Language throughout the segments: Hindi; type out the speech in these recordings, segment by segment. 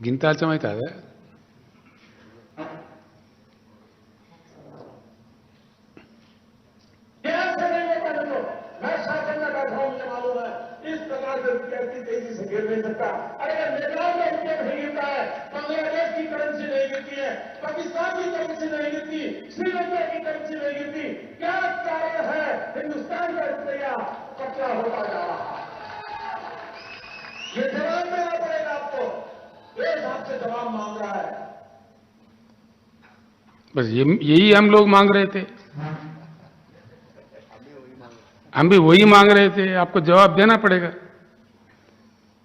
గింతాల్చం అయితే అదే मैं शासन में बैठा हूं, मुझे मालूम है इस प्रकार से रुपया इतनी तेजी से गिर नहीं सकता। अरे नेपाल में रुपया नहीं गिरता है, बांग्लादेश की करेंसी नहीं गिरती है, पाकिस्तान की करेंसी नहीं गिरती, श्रीलंका की करेंसी नहीं गिरती। क्या कारण है हिंदुस्तान का रुपया पतला होता जा रहा है? ये जवाब देना पड़ेगा आपको। देश आपसे जवाब मांग रहा है। बस यही हम लोग मांग रहे थे, हम भी वही मांग रहे थे। आपको जवाब देना पड़ेगा।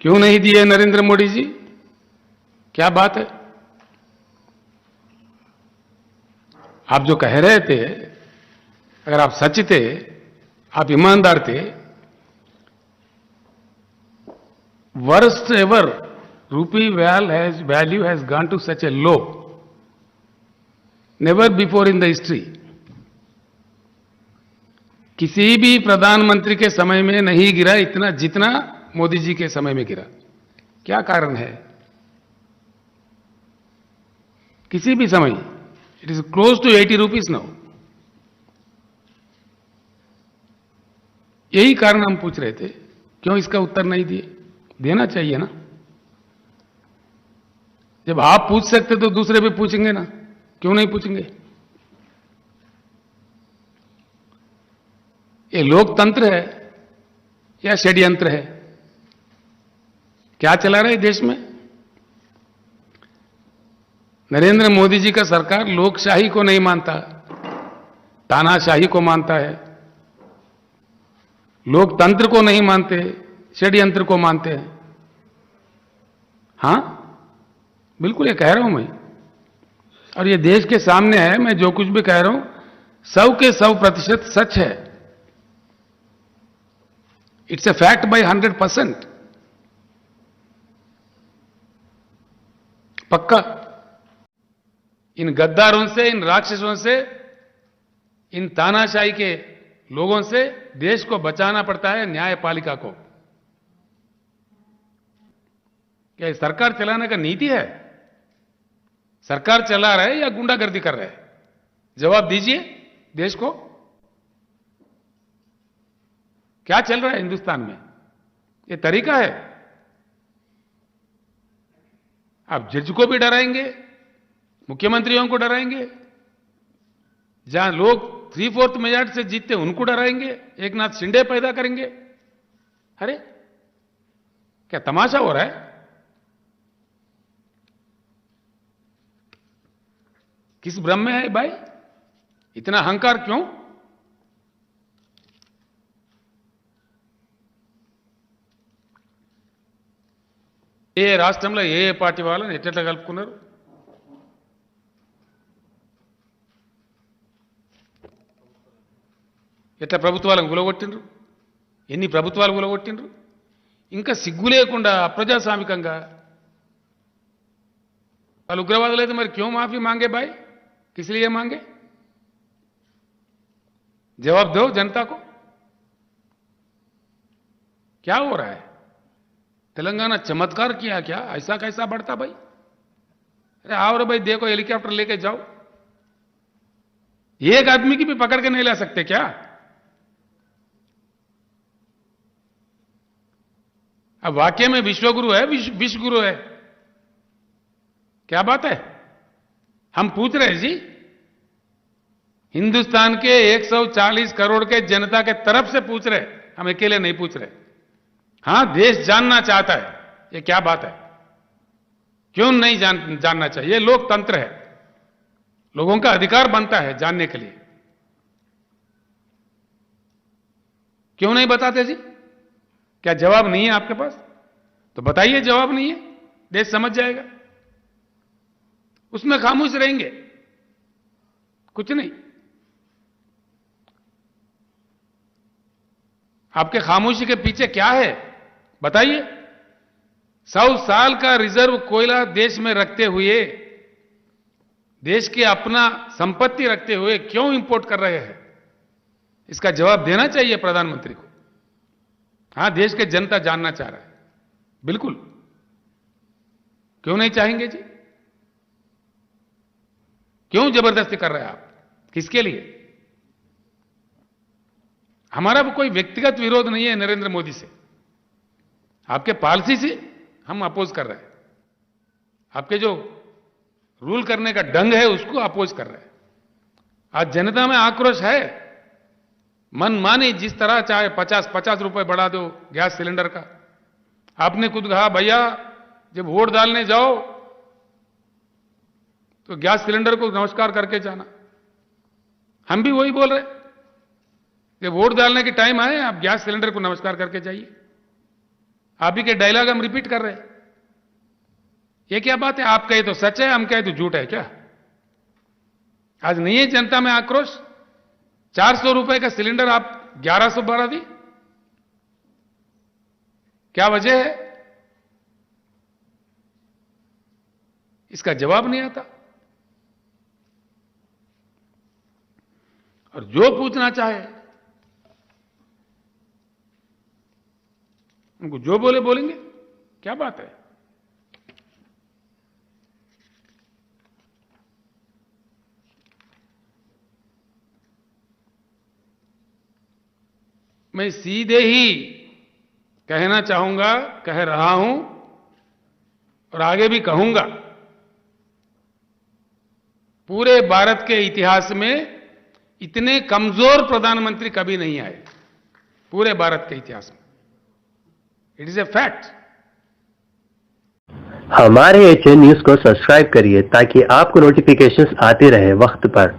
क्यों नहीं दिए नरेंद्र मोदी जी? क्या बात है? आप जो कह रहे थे, अगर आप सच थे, आप ईमानदार थे, worst ever rupee value has gone to such a low, never before in the history. किसी भी प्रधानमंत्री के समय में नहीं गिरा इतना जितना मोदी जी के समय में गिरा। क्या कारण है? किसी भी समय it is close to 80 rupees now. यही कारण हम पूछ रहे थे। क्यों इसका उत्तर नहीं दिए? देना चाहिए ना। जब आप पूछ सकते तो दूसरे भी पूछेंगे ना, क्यों नहीं पूछेंगे? ये लोकतंत्र है या षड्यंत्र है? क्या चला रहा है देश में? नरेंद्र मोदी जी का सरकार लोकशाही को नहीं मानता, तानाशाही को मानता है। लोकतंत्र को नहीं मानते, षड्यंत्र को मानते हैं। हां, बिल्कुल ये कह रहा हूं मैं, और ये देश के सामने है। मैं जो कुछ भी कह रहा हूं 100 के 100% सच है। It's a fact bye 100%। पक्का। इन गद्दारों से, इन राक्षसों से, इन तानाशाही के लोगों से देश को बचाना पड़ता है, न्यायपालिका को। क्या सरकार चलाने का नीति है? सरकार चला रहा है या गुंडागर्दी कर रहा है? जवाब दीजिए देश को। क्या चल रहा है हिंदुस्तान में? ये तरीका है? आप जज को भी डराएंगे, मुख्यमंत्रियों को डराएंगे, जहां लोग 3/4 मेजॉरिटी से जीतते उनको डराएंगे, एक नाथ शिंदे पैदा करेंगे। अरे क्या तमाशा हो रहा है? किस भ्रम में है भाई? इतना अहंकार क्यों? ఏ రాష్ట్రంలో ఏ పార్టీ వాళ్ళని ఎట్లా కలుపుకున్నారు? ఎట్లా ప్రభుత్వాలను గులగొట్టిండ్రు? ఎన్ని ప్రభుత్వాలు గులగొట్టిండ్రు? ఇంకా సిగ్గు లేకుండా అప్రజాస్వామికంగా వాళ్ళు ఉగ్రవాదులు అయితే మరి క్यों माफी मांगे भाई? किस लिए मांगे? जवाब दो जनता को। क्या हो रहा है? तेलंगाना चमत्कार किया क्या? ऐसा कैसा बढ़ता भाई? अरे आओ रे भाई, देखो हेलीकॉप्टर लेके जाओ। एक आदमी की भी पकड़ के नहीं ला सकते क्या? अब वाकई में विश्वगुरु है, विश्वगुरु है? क्या बात है? हम पूछ रहे हैं जी, हिंदुस्तान के 140 करोड़ के जनता के तरफ से पूछ रहे, हम अकेले नहीं पूछ रहे। हां, देश जानना चाहता है ये क्या बात है। क्यों नहीं जानना चाहिए? ये लोकतंत्र है, लोगों का अधिकार बनता है जानने के लिए। क्यों नहीं बताते जी? क्या जवाब नहीं है आपके पास? तो बताइए जवाब नहीं है, देश समझ जाएगा। उसमें खामोश रहेंगे, कुछ नहीं। आपके खामोशी के पीछे क्या है बताइए। 100 साल का रिजर्व कोयला देश में रखते हुए, देश के अपना संपत्ति रखते हुए क्यों इंपोर्ट कर रहे हैं? इसका जवाब देना चाहिए प्रधानमंत्री को। हां, देश के जनता जानना चाह रहा है, बिल्कुल। क्यों नहीं चाहेंगे जी? क्यों जबरदस्ती कर रहे हैं आप? किसके लिए? हमारा कोई व्यक्तिगत विरोध नहीं है नरेंद्र मोदी से। आपके पॉलिसी से हम अपोज कर रहे हैं। आपके जो रूल करने का ढंग है उसको अपोज कर रहे हैं। आज जनता में आक्रोश है। मनमानी जिस तरह चाहे 50-50 रुपए बढ़ा दो गैस सिलेंडर का। आपने खुद कहा भैया जब वोट डालने जाओ तो गैस सिलेंडर को नमस्कार करके जाना। हम भी वही बोल रहे हैं। जब वोट डालने के टाइम आए आप गैस सिलेंडर को नमस्कार करके जाइए। आप ही के डायलॉग हम रिपीट कर रहे हैं। ये क्या बात है? आप कहे तो सच है, हम कहे तो झूठ है क्या? आज नहीं है जनता में आक्रोश? 400 रुपए का सिलेंडर आप 1100 बढ़ा दी। क्या वजह है? इसका जवाब नहीं आता। और जो पूछना चाहे उनको जो बोले बोलेंगे। क्या बात है? मैं सीधे ही कहना चाहूंगा, कह रहा हूं और आगे भी कहूंगा, पूरे भारत के इतिहास में इतने कमजोर प्रधानमंत्री कभी नहीं आए। पूरे भारत के इतिहास में। It is a fact. हमारे HN न्यूज को सब्सक्राइब करिए ताकि आपको नोटिफिकेशंस आते रहे वक्त पर।